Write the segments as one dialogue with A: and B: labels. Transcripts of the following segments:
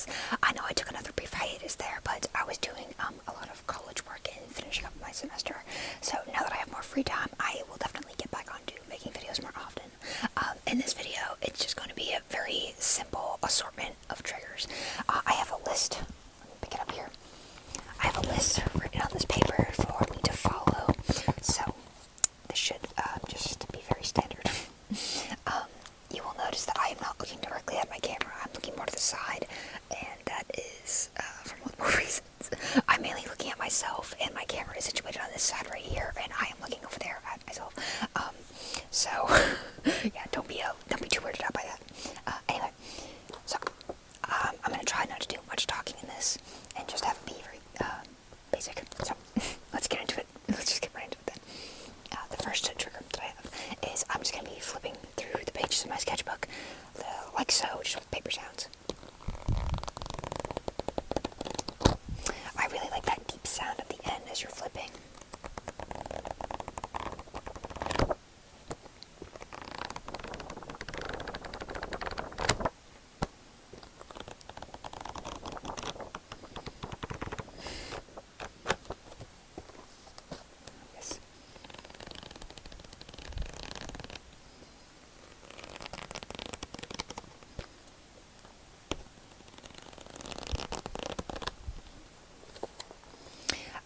A: months. I know I took another brief hiatus there, but I was doing a lot of college work and finishing up my semester. So now that I have more free time, I will definitely get back onto making videos more often. In this video, it's just going to be a very simple assortment of triggers. I have a list. Let me pick it up here. I have a list written on this paper for me to follow. So this should just be very standard. You will notice that I am not looking directly at my camera. I'm looking more to the side, and that is for multiple reasons. I'm mainly looking at myself, and my camera is situated on this side right here, and I am looking over there at myself. So yeah, don't be too weirded out by that. Anyway, so I'm gonna try not to do much talking in this, and just have it be very basic. So let's get into it. Let's just get right into it then. The first trigger that I have is I'm just going to be flipping through the pages of my sketchbook, like so, just with paper sounds. I really like that deep sound at the end as you're flipping.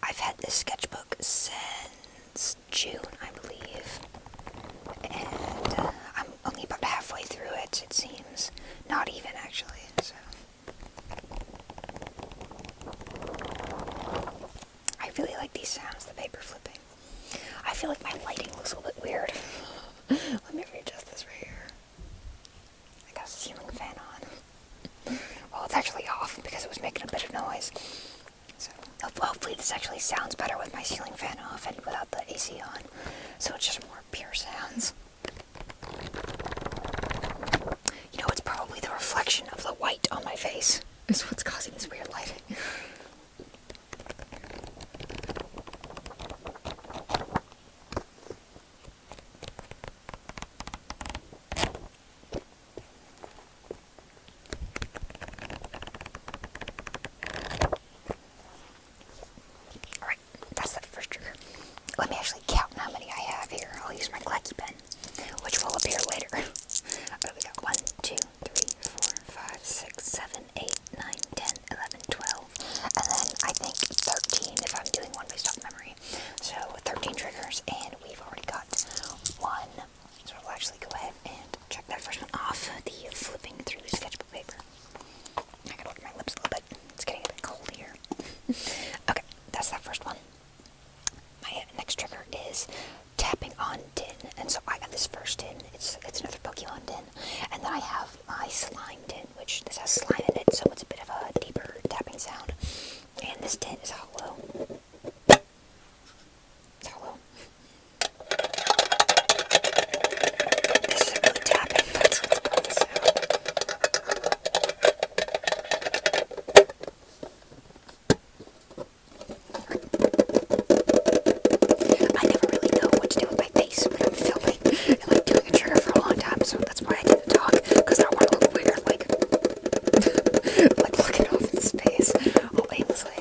A: I've had this sketchbook since June, I believe, and I'm only about halfway through it, it seems. Not even, actually, so. I really like these sounds, the paper flipping. I feel like my lighting looks a little bit weird. Let me readjust this right here. I got a ceiling fan on. Well, it's actually off because it was making a bit of noise. So hopefully this actually sounds better with my ceiling fan off and without the AC on. So it's just more pure sounds. You know, it's probably the reflection of the white on my face is what's causing this weird lighting. Let me actually count how many I have here. I'll use my Clacky pen, which will appear later. We got 1, 2, 3, 4, 5, 6, 7, 8, 9, 10, 11, 12, and then I think 13 if I'm doing one based off memory. So 13 triggers, and we've already got one. So I'll actually go ahead and check that first one off. The flipping through the sketchbook paper. I gotta look at my lips a little bit. It's getting a bit cold here. Okay, that's that first one. My next trigger is tapping on tin, and so I got this first tin. It's another Pokemon tin, and then I have my slime tin, which this has slime in it, so it's a bit of a deeper tapping sound. And this tin is hollow. It's hollow. This isn't really tapping, that's what's part of the sound. I never really know what to do with my face when I'm filming and like doing a trigger for a long time, so that's why I didn't talk, because I don't want to look weird, like like looking off in space all aimlessly.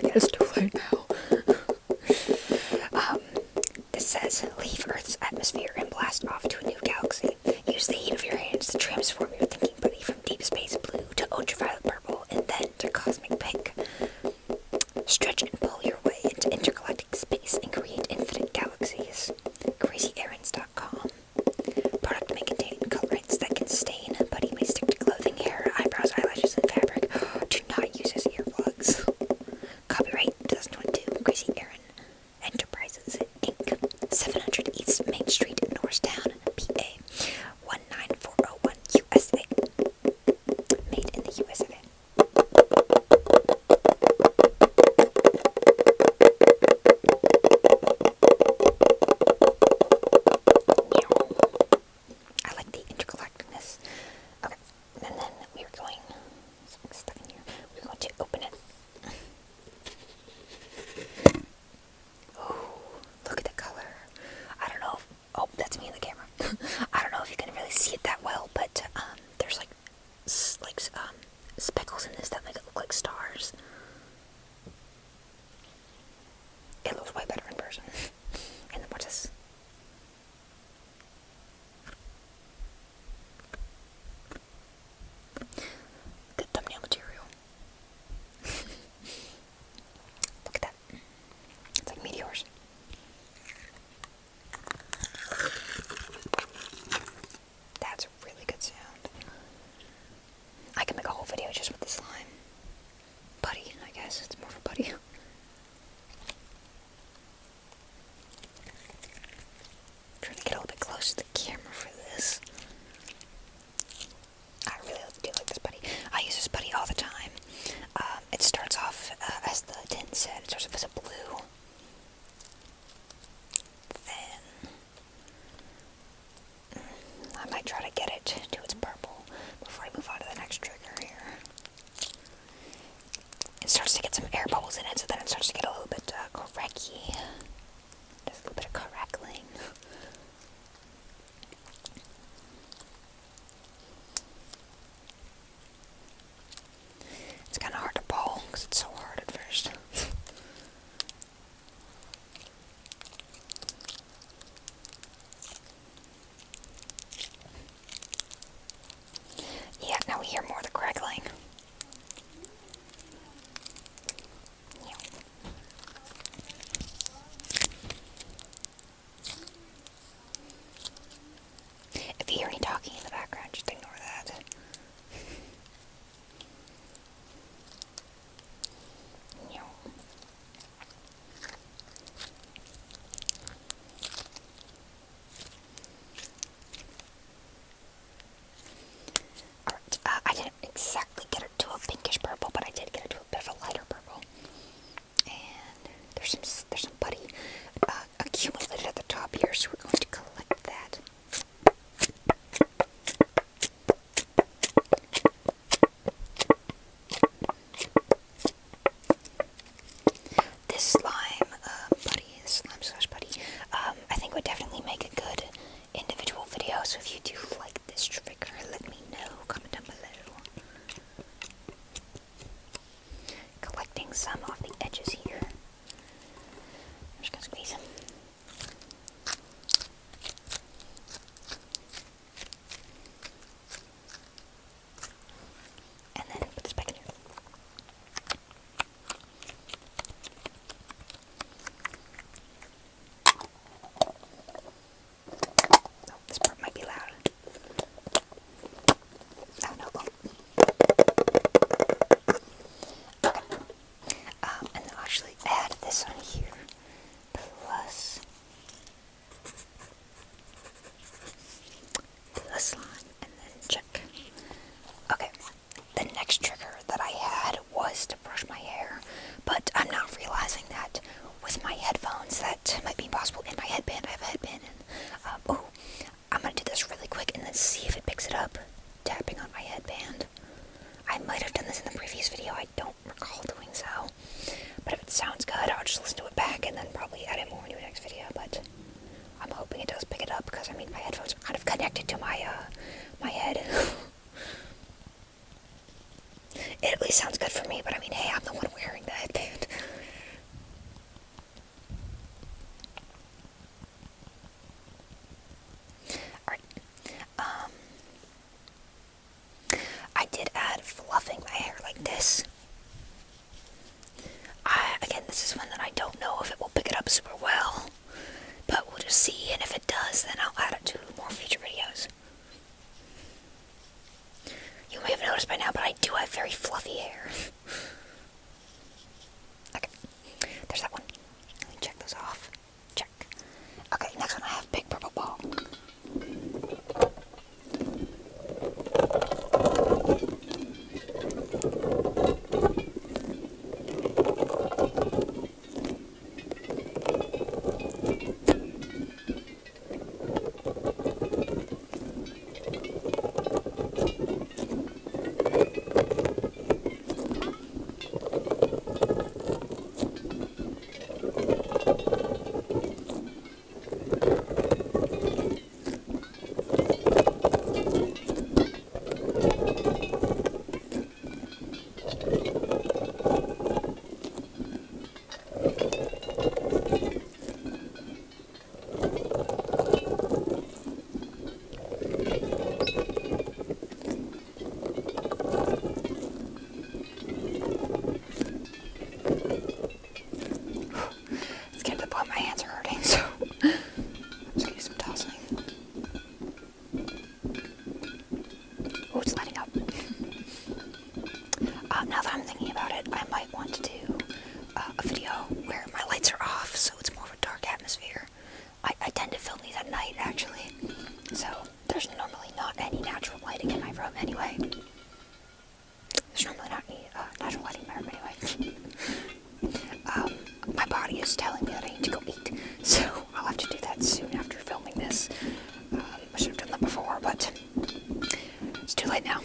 A: that it's too late now. This says, leave Earth's atmosphere and blast off to a new galaxy. Use the heat of your hands to transform your thinking buddy from deep space blue to ultraviolet purple and then to cosmic pink. Stretch and pull your way into intergalactic space and create infinite galaxies. CrazyErrands.com. Product may contain colorants that can stain. Buddy may stick to clothing, hair, eyebrows, eyelashes, and fabric. Do not use as earplugs. Copyright 2022. Crazy Erin Enterprises, Inc. 700 East Main Street, Norristown, PA 19401, USA. Made in the USA. I like the intergalacticness. Okay, and then we're going, something's stuck in here. We're going to open it. Oh, look at the color. I don't know if, oh, that's me in the camera. I don't know if you can really see it that well, but there's like speckles in this that make it look like stars. It looks way better in person. And then watch this. Good thumbnail material. Look at that. It's like meteors. That's a really good sound. I can make a whole video just with the slime. Putty, I guess. It's more of a putty. Trying to get a little bit close to the camera for this. I really do like this putty. I use this putty all the time. It starts off, as the tin said, it starts off as a blue. Then I might try to get it to its purple before I move on to the next trigger here. It starts to get some air bubbles in it, so then it starts to get a little bit cracky. There's a little bit of crackling. It's kind of hard to ball because it's so hard at first. Yeah, now we hear more of the crackling. Yeah. If you hear any talking in the background, just ignore that. Yeah. Alright, I didn't exactly get it to a pinkish purple, but I did get it to a bit of a lighter purple. And there's some putty accumulated at the top here, so we're going to collect that. This slime putty, I think would definitely make a good individual video, so if you do like this trigger, let me know, comment down below. Collecting some off the edges here. I'm just gonna squeeze them. And then put this back in here. Oh, this part might be loud. Oh no. Okay. And then I'll actually add this on here. Plus the slime, and then check. Okay, the next trigger that I had was to brush my hair, but I'm now realizing that with my headphones that might be impossible. In my headband, I have a headband, and I'm gonna do this really quick and then see if it picks it up, tapping on my headband. I might have done this in the previous video, I don't recall doing so, but if it sounds good, I'll just listen to it back and then probably add it more into the next video, but I'm hoping it does pick it up, because I mean, my headphones are kind of connected to my head. It at least sounds good for me, but I mean, hey, I'm the one wearing the headband. This is one that I don't know if it will pick it up super well, but we'll just see, and if it does, then I'll add it to more future videos. You may have noticed by now, but I do have very fluffy hair. Okay, there's that one. Let me check those off. Check. Okay, next one I have big purple ball. Now that I'm thinking about it, I might want to do a video where my lights are off, so it's more of a dark atmosphere. I tend to film these at night, actually, so there's normally not any natural lighting in my room anyway. There's normally not any natural lighting in my room anyway. My body is telling me that I need to go eat, so I'll have to do that soon after filming this. I should have done that before, but it's too late now.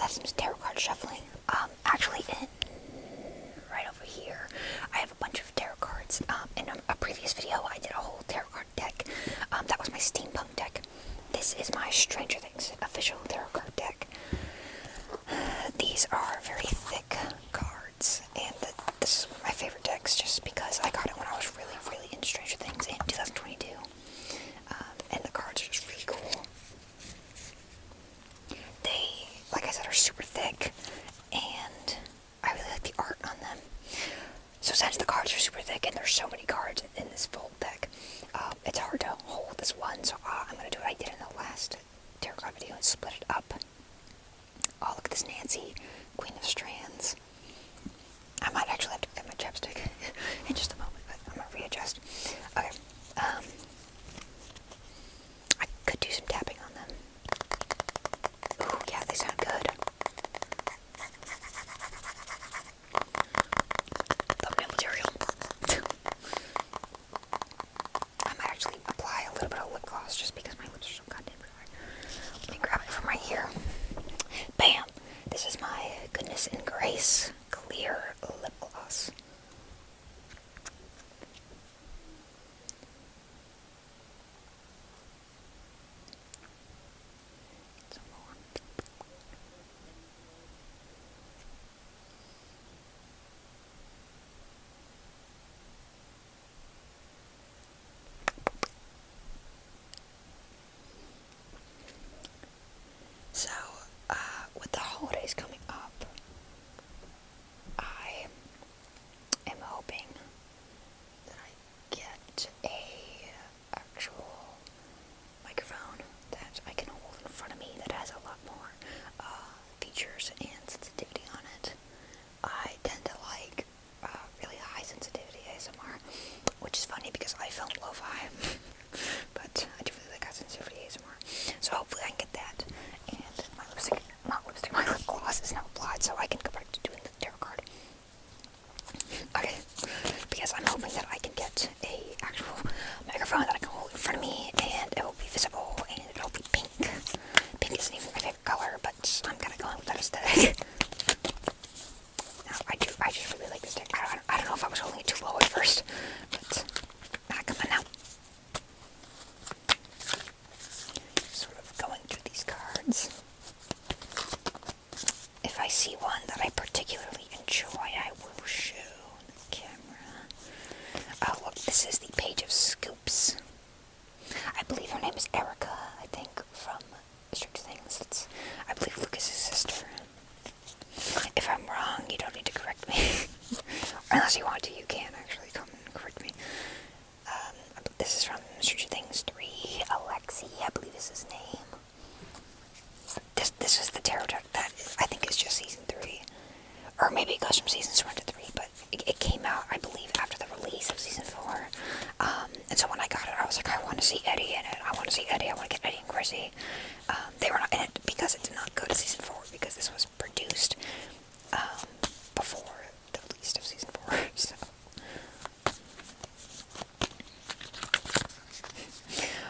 A: Have some tarot card shuffling. Actually, right over here, I have a bunch of tarot cards. In a previous video, I did a whole tarot card deck. That was my steampunk deck. This is my Stranger Things official tarot card deck. These are very thick cards, and this is one of my favorite decks just because I got it when I was really, really into Stranger Things in 2022. And the cards are just really cool. Like I said, are super thick, and I really like the art on them. So since the cards are super thick and there's so many cards in this fold deck, it's hard to hold this one, so I'm going to do what I did in the last tarot card video and split it up. Oh, look at this Nancy, Queen of Strands. I might actually have to get my chapstick in just a moment, but I'm going to readjust. Okay, I could do some tapping on them. Ooh, yeah, they sound good. Thumbnail material. I might actually apply a little bit of lip gloss just because my lips are so goddamn dry. Let me grab it from right here. Bam! This is my Goodness and Grace clear lip gloss. So, with the holidays coming up, I am hoping that I get a actual microphone that I can hold in front of me that has a lot more features and sensitivity on it. I tend to like really high sensitivity ASMR, which is funny because I film lo-fi, but I do really like high sensitivity ASMR. So hopefully I can get that. My lip gloss is now applied, so I can go back to doing the tarot card. Okay, because I'm hoping that I can get a actual microphone that I can hold in front of me, and it will be visible, and it'll be pink. Pink isn't even my favorite color, but I'm kind of going with that aesthetic. like. No, I just really like this deck. I don't know if I was holding it too low at first, but come on now. Sort of going through these cards. If I see one that I particularly enjoy, I will show the camera. Oh, look, this is the Page of Scoops. I believe her name is Erica, I think, from Stranger Things. I believe Lucas's sister. If I'm wrong, you don't need to correct me. Unless you want to, you can actually come and correct me. This is from Stranger Things 3. Alexi, I believe is his name. This is the tarot deck that I think is just season 3. Or maybe it goes from seasons 1 to 3, but it came out, I believe, after the release of season 4. And so when I got it, I was like, I want to see Eddie in it. I want to see Eddie. I want to get Eddie and Chrissy. They were not in it because it did not go to season 4, because this was produced before the release of season 4. So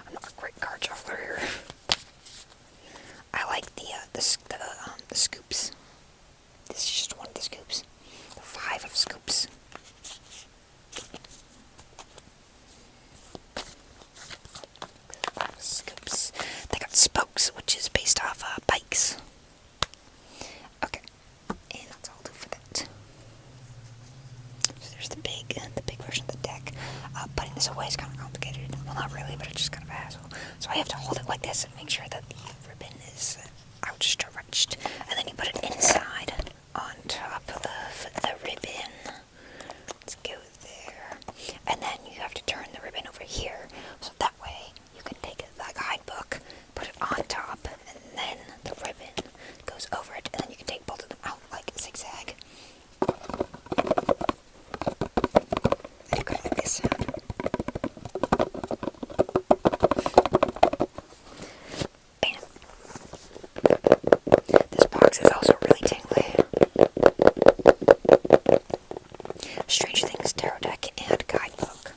A: I'm not a great card shuffler here. I like the scoops. This is just one of the scoops. The 5 of scoops. Scoops. They got spokes, which is based off bikes. Okay, and that's all I'll do for that. So there's the big version of the deck. Putting this away is kind of complicated. Well, not really, but it's just kind of a hassle. So I have to hold it like this and make sure that the ribbon is outstretched, and then you put it inside on top of the ribbon. Let's go there. And then you have to turn the ribbon over here, so that way you can take the guidebook, put it on top, and then the ribbon goes over it, and then you can take both of them out like a zigzag. And you go like this. Bam. This box is also really tingly. Stranger Things tarot deck and guidebook.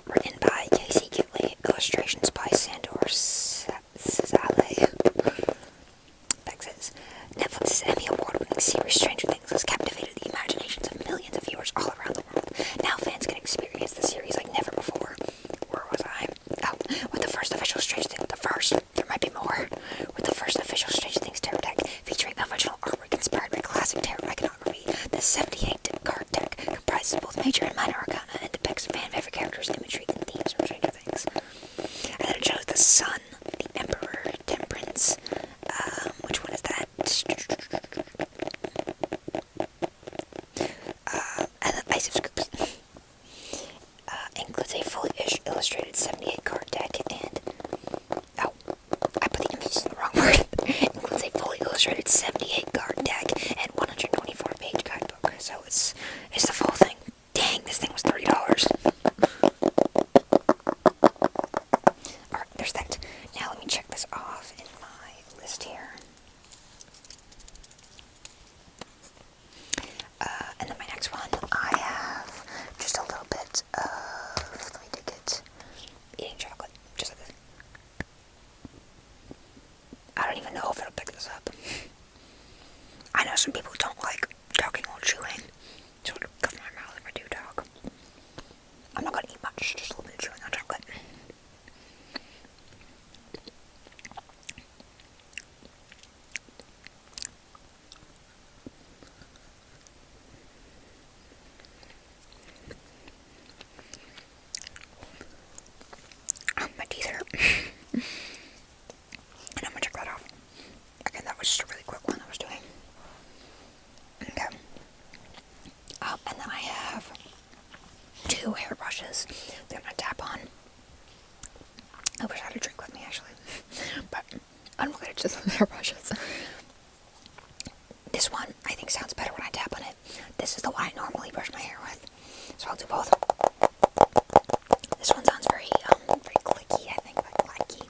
A: Written by Casey Kitley. Illustrations by Sandor Cesale. Back says, Netflix's Emmy Award-winning series Stranger Things has captivated the imaginations of millions of viewers all around the world. Now fans can experience the series like never before. Where was I? Oh, with the first official Stranger Things. There might be more. With the first official Stranger Things tarot deck featuring original artwork inspired by classic tarot iconography, the 78-card deck comprises both major and minor arcana and depicts fan-favorite characters, imagery, and themes from Stranger Things. And then it shows the Sun, the Emperor, Temperance. Which one is that? And the Ice of Scoops. Includes a fully illustrated 78-card deck and... Oh, I put the emphasis on the wrong word. Includes a fully illustrated 78-card deck and 124-page guidebook. So it's the full thing. Dang, this thing was $30. Alright, there's that. Now let me check this off in my list here. And then my next one, I have just a little bit of, let me take it, eating chocolate, just like this. I don't even know if it'll pick this up. I know some people don't like talking while chewing, so it'll cover my mouth if I do talk. I'm not going to eat much, just a little bit of chewing on chocolate. My teeth hurt. And I'm gonna check that off. Again, that was just a really quick one I was doing. Okay. And then I have 2 hairbrushes that I'm gonna tap on. I wish I had a drink with me actually. But I'm looking at just hairbrushes. This one I think sounds better when I tap on it. This is the one I normally brush my hair with. So I'll do both. This one sounds very clicky, I think, like Clacky.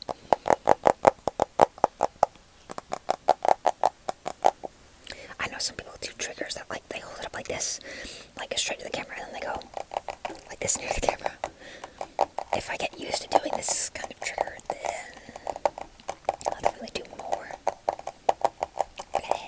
A: I know some people do triggers that, like, they hold it up like this, like straight to the camera, and then they go like this near the camera. If I get used to doing this kind of trigger, then I'll definitely do more. Okay.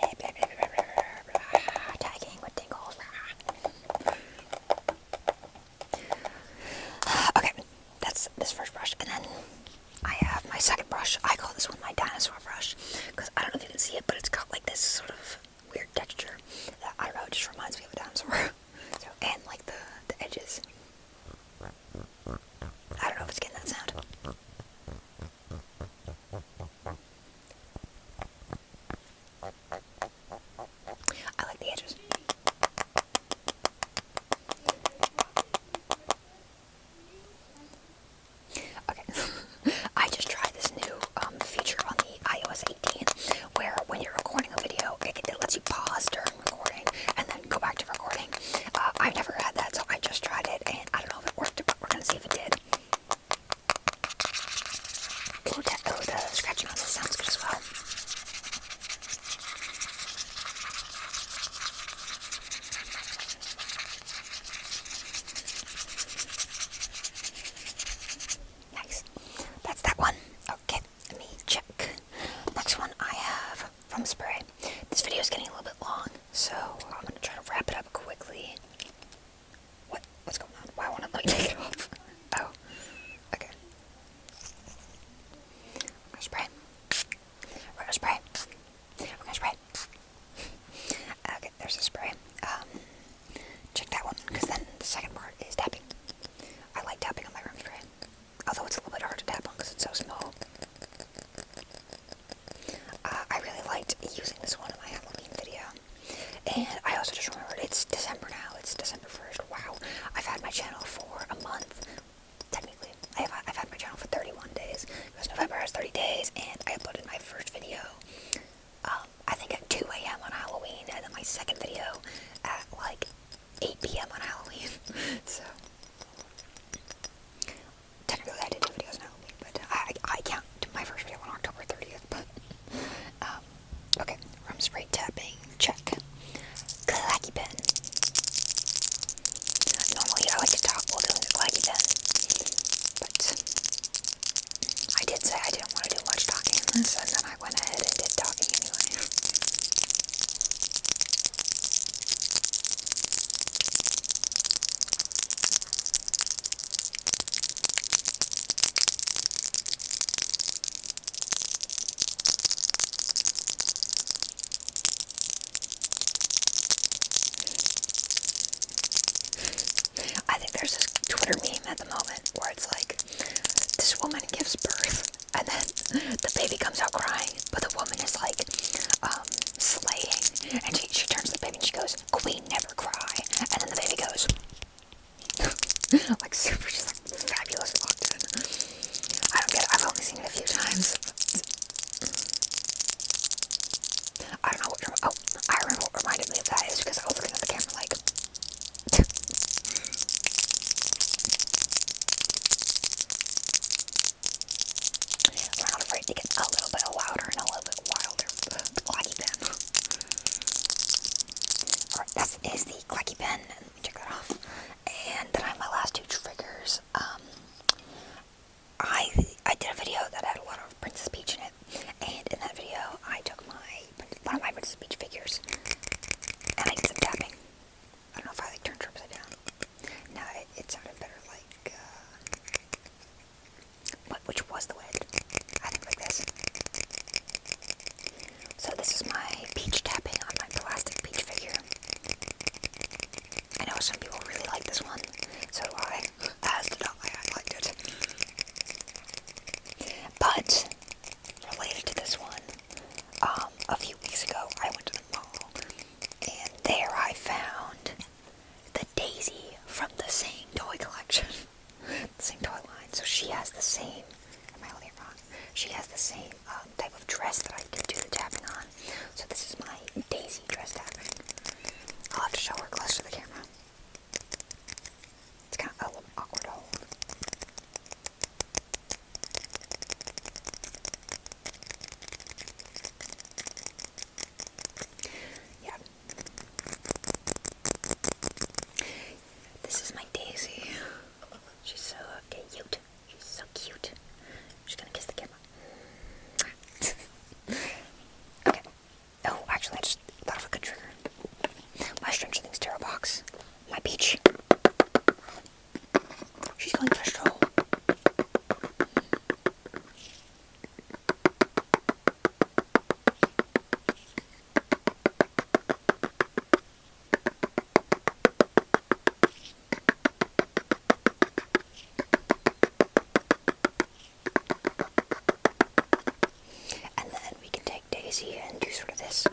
A: it lets you pause during recording and then go back to recording. I've never had that, so I just tried it, and I don't know if it worked, but we're gonna see if it did. Oh, the scratching on this sounds good as well. Nice. That's that one. Okay, let me check. Next one I have from Spray. This video is getting a little bit long, so I'm gonna try to wrap it up quickly. What's going on? Why won't it let me take it off? Oh, okay. We're gonna spray. We're gonna spray. We're gonna spray. Okay, there's the spray. Check that one, because then the second part is tapping. I like tapping on my room spray, although it's a little bit hard to tap on because it's so small. I really liked using this one in my Halloween video. And I also just remembered it's December now. It's December 1st. Wow. I've had my channel for a month. Technically. I've had my channel for 31 days. Because November has 30 days. And I uploaded my first video, I think at 2 a.m. on Halloween. And then my second video at like 8 p.m. on Halloween. So, technically I did 2 videos on Halloween. But I count my first video on October 30th. But, okay. Room spray tapping. Check. Clacky pen. Normally I like to talk while doing the Clacky pen, but I did say I didn't want to do much talking in this, and then I went ahead and did talking anyway. I think there's this Twitter meme at the moment where it's like, this woman gives birth, and then the baby comes out crying, but the woman is like, slaying, and she turns to the baby and she goes, "Queen never cry," and then the baby goes, like super just like fabulous and locked in. I don't get it, I've only seen it a few times. I don't know what, I remember what reminded me of that is because I was looking at the camera like, we're not afraid to get a little bit louder and a little bit wilder. Clacky pen. Alright, that is the Clacky pen. Let me check that off. And then I have my last two triggers. I did a video that had a lot of Princess Peach in it. And in that video, I took one of my Princess Peach figures and I did some tapping. I don't know if I like turned her upside down. No, it sounded better like, which was the way I did it. I think like this. So this is my peach tapping on my plastic peach figure. I know some people really like this one, so do I. As did I liked it. But, related to this one, a few weeks ago I went to the mall, and there I found the Daisy from the same toy collection. The same toy line. So she has the same, am I holding it wrong? She has the same type of dress that I can do the tapping on. So this is my Daisy dress tapping. I'll have to show her close to the camera. It's kind of a little awkward to hold. Yeah. This is my Daisy. She's so cute. She's so cute. She's gonna kiss the camera. Okay. Oh, actually, I just thought of a good trigger. My Stranger Things tarot box. My Peach. She's going for a stroll. And then we can take Daisy and do sort of this.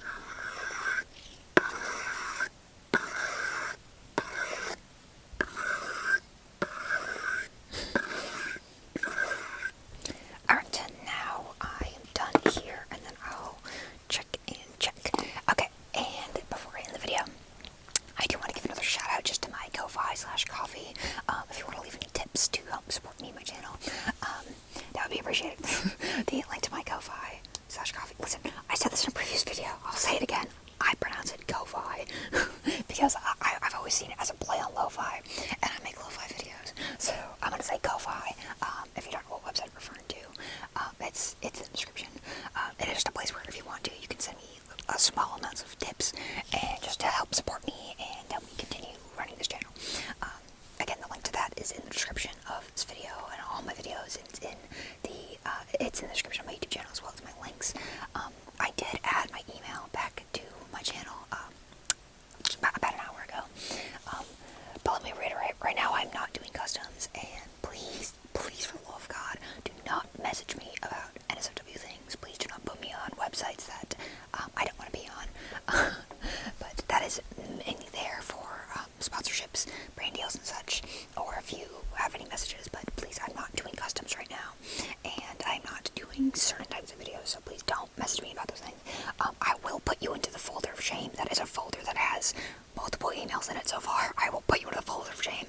A: because I've always seen it as a play on lo-fi, and I make lo-fi videos. So I'm gonna say ko-fi. If you don't know what website I'm referring to, it's in the description. It is just a place where if you want to, you can send me small amounts of tips and just to help support me and help me continue running this channel. Again, the link to that is in the description of this video and all my videos. It's in the description of my YouTube channel as well as my links. I did add my email back to my channel about an hour ago. But let me reiterate, right now I'm not doing customs, and please, for the love of God, do not message me about NSFW things. Please do not put me on websites that I don't want to be on. But that is mainly there for sponsorships, brand deals and such, or if you have any messages. But please, I'm not doing customs right now, and I'm not doing certain types of videos, so please don't message me about those things. I will put you into the folder of shame. That is a folder that has multiple emails in it so far. I will put you into the folder of shame.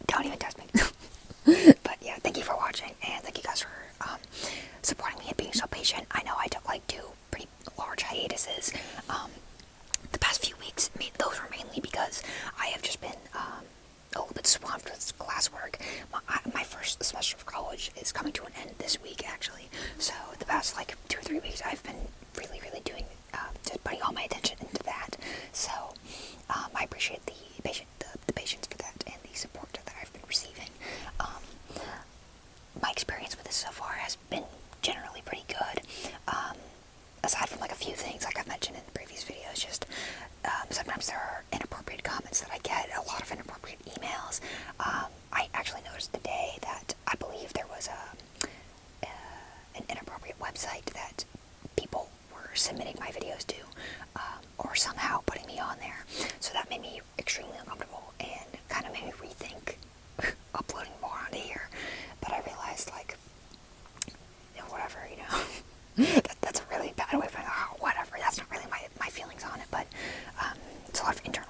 A: Don't even test me. But yeah, thank you for watching, and thank you guys for supporting me and being so patient. I know I took like 2 pretty large hiatuses the past few weeks. I mean, those were mainly because I have just been a little bit swamped with classwork. My first semester of college is coming to an end this week, actually. So the past like 2 or 3 weeks, I've been really doing, just putting all my attention into that. So I appreciate the patience for that and the support that I've been receiving. My experience with this so far has been generally pretty good. Aside from like a few things, like I've mentioned in previous videos, just sometimes there are inappropriate comments that I get, a lot of inappropriate emails. I actually noticed today that I believe there was an inappropriate website that people were submitting my videos to, or somehow putting me on there. So that made me extremely uncomfortable and kind of made me rethink uploading more onto here. But I realized, like, whatever, you know. That's a really bad way of putting it. Oh, whatever, that's not really my feelings on it, but it's a lot of internal